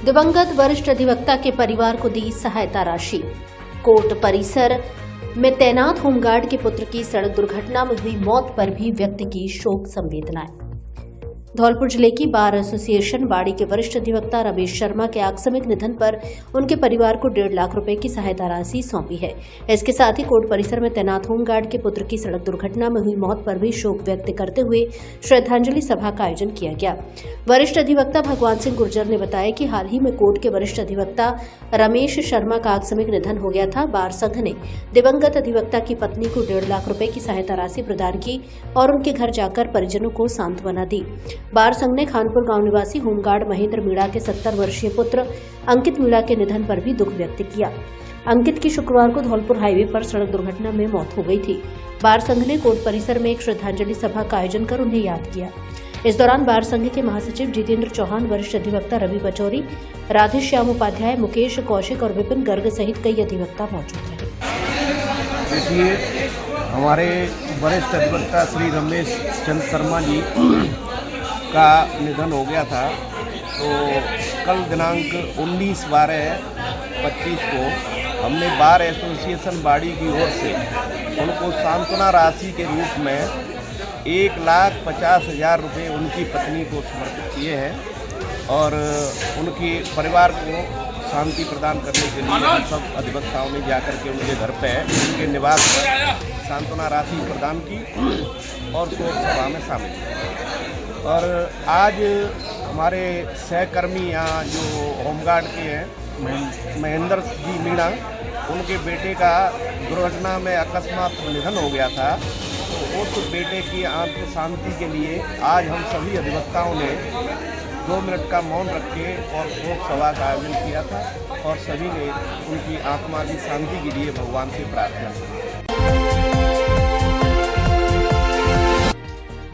दिवंगत वरिष्ठ अधिवक्ता के परिवार को दी सहायता राशि। कोर्ट परिसर में तैनात होमगार्ड के पुत्र की सड़क दुर्घटना में हुई मौत पर भी व्यक्त की शोक संवेदनाएं। धौलपुर जिले की बार एसोसिएशन बाड़ी के वरिष्ठ अधिवक्ता रमेश शर्मा के आकस्मिक निधन पर उनके परिवार को 1.5 लाख रुपए की सहायता राशि सौंपी है। इसके साथ ही कोर्ट परिसर में तैनात होमगार्ड के पुत्र की सड़क दुर्घटना में हुई मौत पर भी शोक व्यक्त करते हुए श्रद्धांजलि सभा का आयोजन किया गया। वरिष्ठ अधिवक्ता भगवान सिंह गुर्जर ने बताया कि हाल ही में कोर्ट के वरिष्ठ अधिवक्ता रमेश शर्मा का आकस्मिक निधन हो गया था। बार संघ ने दिवंगत अधिवक्ता की पत्नी को 1.5 लाख रुपए की सहायता राशि प्रदान की और उनके घर जाकर परिजनों को सांत्वना दी। बार संघ ने खानपुर गांव निवासी होमगार्ड महेंद्र मीणा के 70 वर्षीय पुत्र अंकित मीणा के निधन पर भी दुख व्यक्त किया। अंकित की शुक्रवार को धौलपुर हाईवे पर सड़क दुर्घटना में मौत हो गई थी। बार संघ ने कोर्ट परिसर में एक श्रद्धांजलि सभा का आयोजन कर उन्हें याद किया। इस दौरान बार संघ के महासचिव जितेंद्र चौहान, वरिष्ठ अधिवक्ता रवि पचौरी, राधेश्याम उपाध्याय, मुकेश कौशिक और विपिन गर्ग सहित कई अधिवक्ता मौजूद रहे। देखिए, हमारे वरिष्ठ अधिवक्ता श्री रमेश चंद्र शर्मा जी का निधन हो गया था। तो कल दिनांक 19/12/25 को हमने बार एसोसिएशन बाड़ी की ओर से उनको सांत्वना राशि के रूप में 1,50,000 रुपये उनकी पत्नी को समर्पित किए हैं और उनकी परिवार को शांति प्रदान करने के लिए हम सब अधिवक्ताओं ने जाकर के उनके घर पे उनके निवास पर सांत्वना राशि प्रदान की और शोक सभा में शामिल हुए। और आज हमारे सहकर्मी यहाँ जो होमगार्ड के हैं महेंद्र जी मीणा, उनके बेटे का दुर्घटना में अकस्मात निधन हो गया था, तो उस बेटे की आत्म शांति के लिए आज हम सभी अधिवक्ताओं ने 2 मिनट का मौन रख के और शोक सभा का आयोजन किया था और सभी ने उनकी आत्मा की शांति के लिए भगवान से प्रार्थना की।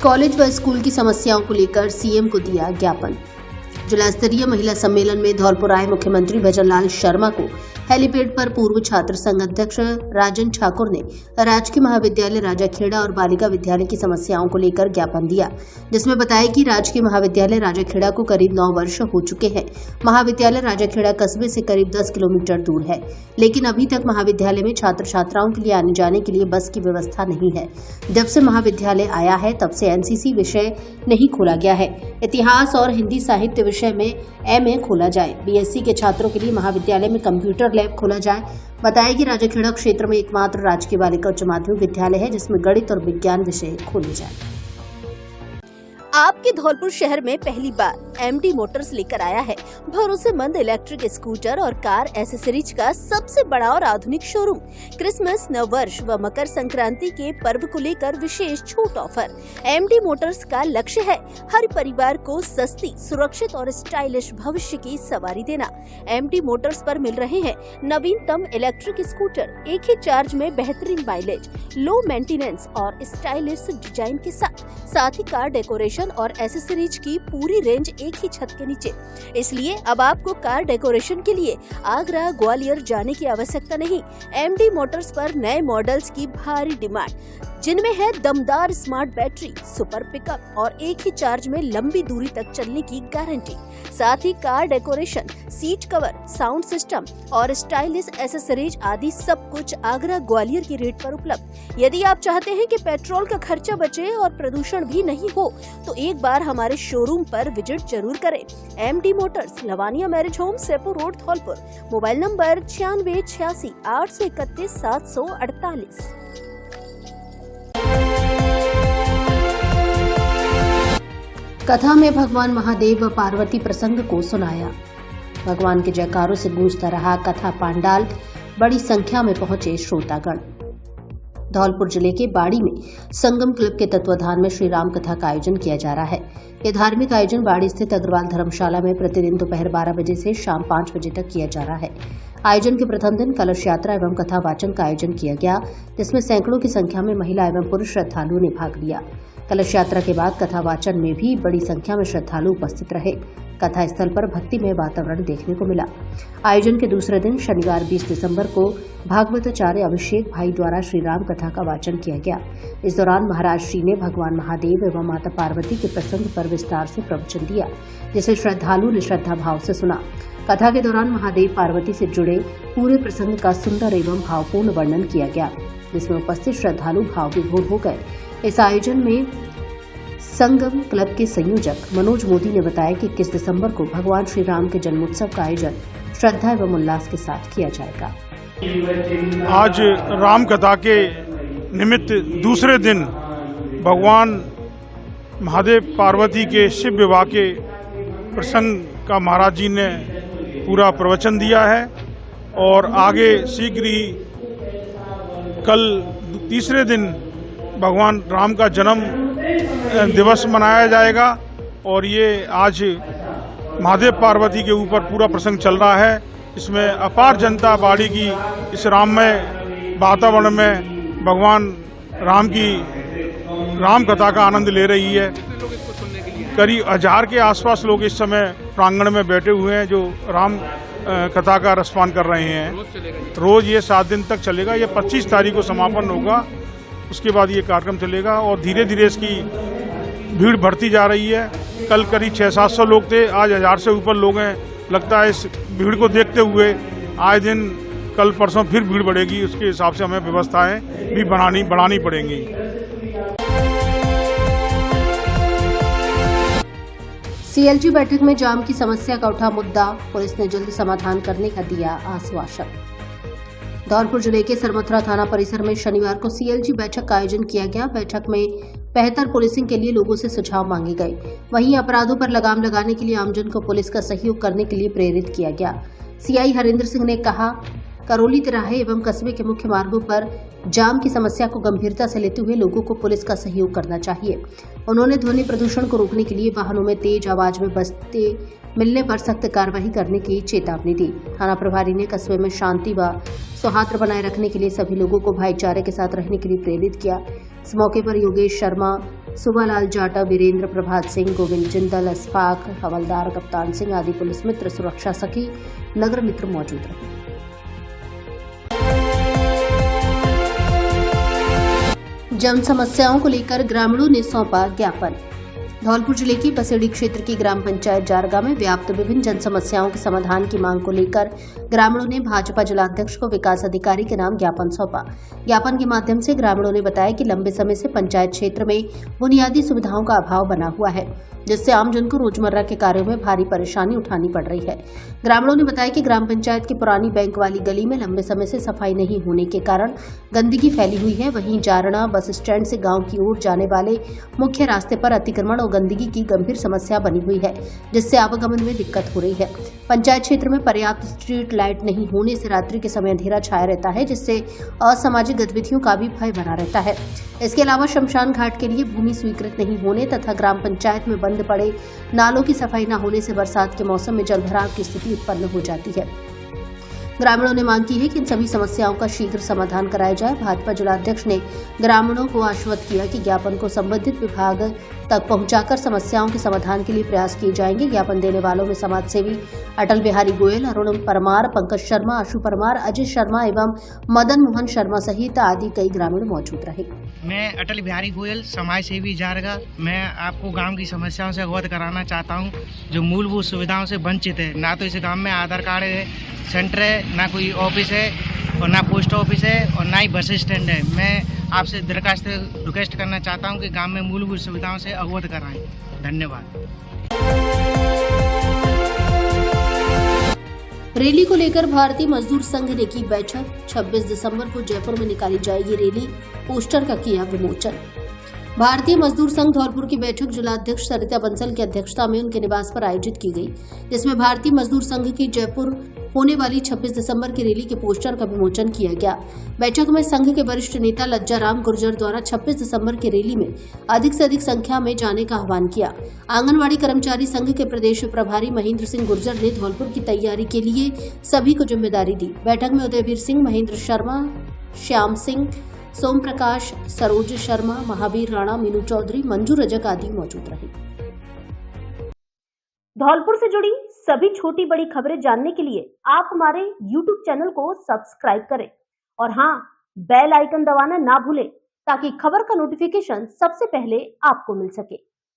कॉलेज व स्कूल की समस्याओं को लेकर सीएम को दिया ज्ञापन। जिला स्तरीय महिला सम्मेलन में धौलपुर आए मुख्यमंत्री भजनलाल शर्मा को हेलीपैड पर पूर्व छात्र संघ अध्यक्ष राजन ठाकुर ने राजकीय महाविद्यालय राजाखेड़ा और बालिका विद्यालय की समस्याओं को लेकर ज्ञापन दिया, जिसमें बताया कि राजकीय महाविद्यालय राजाखेड़ा को करीब 9 वर्ष हो चुके हैं। महाविद्यालय राजाखेड़ा कस्बे से करीब 10 किलोमीटर दूर है, लेकिन अभी तक महाविद्यालय में छात्र छात्राओं के लिए आने जाने के लिए बस की व्यवस्था नहीं है। जब से महाविद्यालय आया है तब से एनसीसी विषय नहीं खोला गया है। इतिहास और हिंदी साहित्य विषय में एमए खोला जाए। बीएससी के छात्रों के लिए महाविद्यालय में कंप्यूटर लैब खोला जाए। बताया कि राजाखेड़ा क्षेत्र में एकमात्र राजकीय बालिका उच्च माध्यमिक विद्यालय है जिसमें गणित और विज्ञान विषय खोले जाए। आपके धौलपुर शहर में पहली बार एमडी मोटर्स लेकर आया है भरोसेमंद इलेक्ट्रिक स्कूटर और कार एसेसरीज का सबसे बड़ा और आधुनिक शोरूम। क्रिसमस, नववर्ष व मकर संक्रांति के पर्व को लेकर विशेष छूट ऑफर। एमडी मोटर्स का लक्ष्य है हर परिवार को सस्ती, सुरक्षित और स्टाइलिश भविष्य की सवारी देना। एमडी मोटर्स पर मिल रहे हैं नवीनतम इलेक्ट्रिक स्कूटर, एक ही चार्ज में बेहतरीन माइलेज, लो मेंटेनेंस और स्टाइलिश डिजाइन के साथ ही कार डेकोरेशन और एसेसरीज की पूरी रेंज एक ही छत के नीचे। इसलिए अब आपको कार डेकोरेशन के लिए आगरा, ग्वालियर जाने की आवश्यकता नहीं। एमडी मोटर्स पर नए मॉडल्स की भारी डिमांड, जिनमें है दमदार स्मार्ट बैटरी, सुपर पिकअप और एक ही चार्ज में लंबी दूरी तक चलने की गारंटी। साथ ही car decoration, seat cover, sound system और स्टाइलिश एसेसरीज आदि सब कुछ आगरा, ग्वालियर की रेट पर उपलब्ध। यदि आप चाहते हैं कि पेट्रोल का खर्चा बचे और प्रदूषण भी नहीं हो, तो एक बार हमारे शोरूम पर विजिट जरूर करें। MD motors, Lavania marriage home, Sepur road, Dholpur. Mobile number 9686 831 748। कथा में भगवान महादेव व पार्वती प्रसंग को सुनाया। भगवान के जयकारों से गूंजता रहा कथा पांडाल। बड़ी संख्या में पहुंचे श्रोतागण। धौलपुर जिले के बाड़ी में संगम क्लब के तत्वाधान में श्री राम कथा का आयोजन किया जा रहा है। यह धार्मिक आयोजन बाड़ी स्थित अग्रवाल धर्मशाला में प्रतिदिन दोपहर 12 बजे से शाम 5 बजे तक किया जा रहा है। आयोजन के प्रथम दिन कलश यात्रा एवं कथा वाचन का आयोजन किया गया, जिसमें सैकड़ों की संख्या में महिला एवं पुरुष श्रद्धालुओं ने भाग लिया। कलश यात्रा के बाद कथा वाचन में भी बड़ी संख्या में श्रद्धालु उपस्थित रहे। कथा स्थल पर भक्तिमय वातावरण देखने को मिला। आयोजन के दूसरे दिन शनिवार 20 दिसंबर को भागवताचार्य अभिषेक भाई द्वारा श्री राम कथा का वाचन किया गया। इस दौरान महाराज श्री ने भगवान महादेव एवं माता पार्वती के प्रसंग पर विस्तार से प्रवचन दिया, जिसे श्रद्धालु ने श्रद्धा भाव से सुना। कथा के दौरान महादेव पार्वती से जुड़े पूरे प्रसंग का सुंदर एवं भावपूर्ण वर्णन किया गया, जिसमें उपस्थित श्रद्धालु भाव विभोर हो गए। इस आयोजन में संगम क्लब के संयोजक मनोज मोदी ने बताया कि 21 दिसंबर को भगवान श्री राम के जन्मोत्सव का आयोजन श्रद्धा एवं उल्लास के साथ किया जाएगा। आज राम कथा के निमित्त दूसरे दिन भगवान महादेव पार्वती के शिव विवाह के प्रसंग का महाराज जी ने पूरा प्रवचन दिया है और आगे शीघ्र ही कल तीसरे दिन भगवान राम का जन्म दिवस मनाया जाएगा और ये आज महादेव पार्वती के ऊपर पूरा प्रसंग चल रहा है। इसमें अपार जनता बाड़ी की इस राममय वातावरण में भगवान राम की राम कथा का आनंद ले रही है। करीब 1000 के आसपास लोग इस समय प्रांगण में बैठे हुए हैं जो राम कथा का रसपान कर रहे हैं। रोज ये 7 दिन तक चलेगा। ये 25 तारीख को समापन होगा, उसके बाद ये कार्यक्रम चलेगा और धीरे धीरे इसकी भीड़ बढ़ती जा रही है। कल करीब 600-700 लोग थे, आज 1000 से ऊपर लोग हैं। लगता है इस भीड़ को देखते हुए आए दिन कल परसों फिर भीड़ बढ़ेगी। उसके हिसाब से हमें व्यवस्थाएं भी बढ़ानी पड़ेंगी। सीएलजी बैठक में जाम की समस्या का उठा मुद्दा, पुलिस ने जल्द समाधान करने का दिया आश्वासन। धौलपुर जिले के सरमथुरा थाना परिसर में शनिवार को सीएलजी बैठक का आयोजन किया गया। बैठक में बेहतर पुलिसिंग के लिए लोगों से सुझाव मांगे गए। वहीं अपराधों पर लगाम लगाने के लिए आमजन को पुलिस का सहयोग करने के लिए प्रेरित किया गया। सीआई हरेंद्र सिंह ने कहा, करौली तिराहे एवं कस्बे के मुख्य मार्गों पर जाम की समस्या को गंभीरता से लेते हुए लोगों को पुलिस का सहयोग करना चाहिए। उन्होंने ध्वनि प्रदूषण को रोकने के लिए वाहनों में तेज आवाज में बजते मिलने पर सख्त कार्रवाई करने की चेतावनी दी। थाना प्रभारी ने कस्बे में शांति व सौहार्द बनाए रखने के लिए सभी लोगों को भाईचारे के साथ रहने के लिए प्रेरित किया। इस मौके पर योगेश शर्मा, सुबालाल जाटा, वीरेंद्र, प्रभात सिंह, गोविंद जिंदल, अशफाक हवलदार, कप्तान सिंह आदि पुलिस मित्र, सुरक्षा सखी, नगर मित्र मौजूद रहे। जन समस्याओं को लेकर ग्रामीणों ने सौंपा ज्ञापन। धौलपुर जिले की पसेड़ी क्षेत्र की ग्राम पंचायत जारगा में व्याप्त विभिन्न जन समस्याओं के समाधान की मांग को लेकर ग्रामीणों ने भाजपा जिलाध्यक्ष को विकास अधिकारी के नाम ज्ञापन सौंपा। ज्ञापन के माध्यम से ग्रामीणों ने बताया कि लंबे समय से पंचायत क्षेत्र में बुनियादी सुविधाओं का अभाव बना हुआ है, जिससे आमजन को रोजमर्रा के कार्यों में भारी परेशानी उठानी पड़ रही है। ग्रामीणों ने बताया कि ग्राम पंचायत की पुरानी बैंक वाली गली में लंबे समय से सफाई नहीं होने के कारण गंदगी फैली हुई है। वहीं जारना बस स्टैंड से गांव की ओर जाने वाले मुख्य रास्ते पर अतिक्रमण और गंदगी की गंभीर समस्या बनी हुई है, जिससे आवागमन में दिक्कत हो रही है। पंचायत क्षेत्र में पर्याप्त स्ट्रीट लाइट नहीं होने से रात्रि के समय अंधेरा छाया रहता है, जिससे असामाजिक गतिविधियों का भी भय बना रहता है। इसके अलावा शमशान घाट के लिए भूमि स्वीकृत नहीं होने तथा ग्राम पंचायत में बंद पड़े नालों की सफाई न होने से बरसात के मौसम में जलभराव की स्थिति उत्पन्न हो जाती है। ग्रामीणों ने मांग की है कि इन सभी समस्याओं का शीघ्र समाधान कराया जाए। भाजपा जिलाध्यक्ष ने ग्रामीणों को आश्वस्त किया कि ज्ञापन को संबंधित विभाग तक पहुंचाकर समस्याओं के समाधान के लिए प्रयास किए जाएंगे। ज्ञापन देने वालों में समाज सेवी अटल बिहारी गोयल, अरुण परमार, पंकज शर्मा, आशु परमार, अजय शर्मा एवं मदन मोहन शर्मा सहित आदि कई ग्रामीण मौजूद रहे। मैं अटल बिहारी गोयल, समाज सेवी जारगा। मैं आपको गांव की समस्याओं से अवगत कराना चाहता हूं, जो मूलभूत सुविधाओं से वंचित है। ना तो इस गांव में आधार कार्ड सेंटर है, ना कोई ऑफिस है और ना पोस्ट ऑफिस है और ना ही बस स्टैंड है। मैं आपसे दरखास्त रिक्वेस्ट करना चाहता हूं कि गांव में मूलभूत सुविधाओं से अवगत कराएं। धन्यवाद। रैली को लेकर भारतीय मजदूर संघ ने की बैठक। 26 दिसंबर को जयपुर में निकाली जाएगी रैली, पोस्टर का किया विमोचन। भारतीय मजदूर संघ धौलपुर की बैठक जिलाध्यक्ष सरिता बंसल की अध्यक्षता में उनके निवास पर आयोजित की गई, जिसमें भारतीय मजदूर संघ की जयपुर होने वाली 26 दिसंबर की रैली के पोस्टर का विमोचन किया गया। बैठक में संघ के वरिष्ठ नेता लज्जा राम गुर्जर द्वारा 26 दिसंबर की रैली में अधिक से अधिक संख्या में जाने का आह्वान किया। आंगनवाड़ी कर्मचारी संघ के प्रदेश प्रभारी महेंद्र सिंह गुर्जर ने धौलपुर की तैयारी के लिए सभी को जिम्मेदारी दी। बैठक में उदयवीर सिंह, महेंद्र शर्मा, श्याम सिंह, सोम प्रकाश, सरोज शर्मा, महावीर राणा, मीनू चौधरी, मंजू रजक आदि मौजूद रहे। धौलपुर से जुड़ी सभी छोटी बड़ी खबरें जानने के लिए आप हमारे YouTube चैनल को सब्सक्राइब करें और हाँ, बेल आइकन दबाना ना भूलें ताकि खबर का नोटिफिकेशन सबसे पहले आपको मिल सके।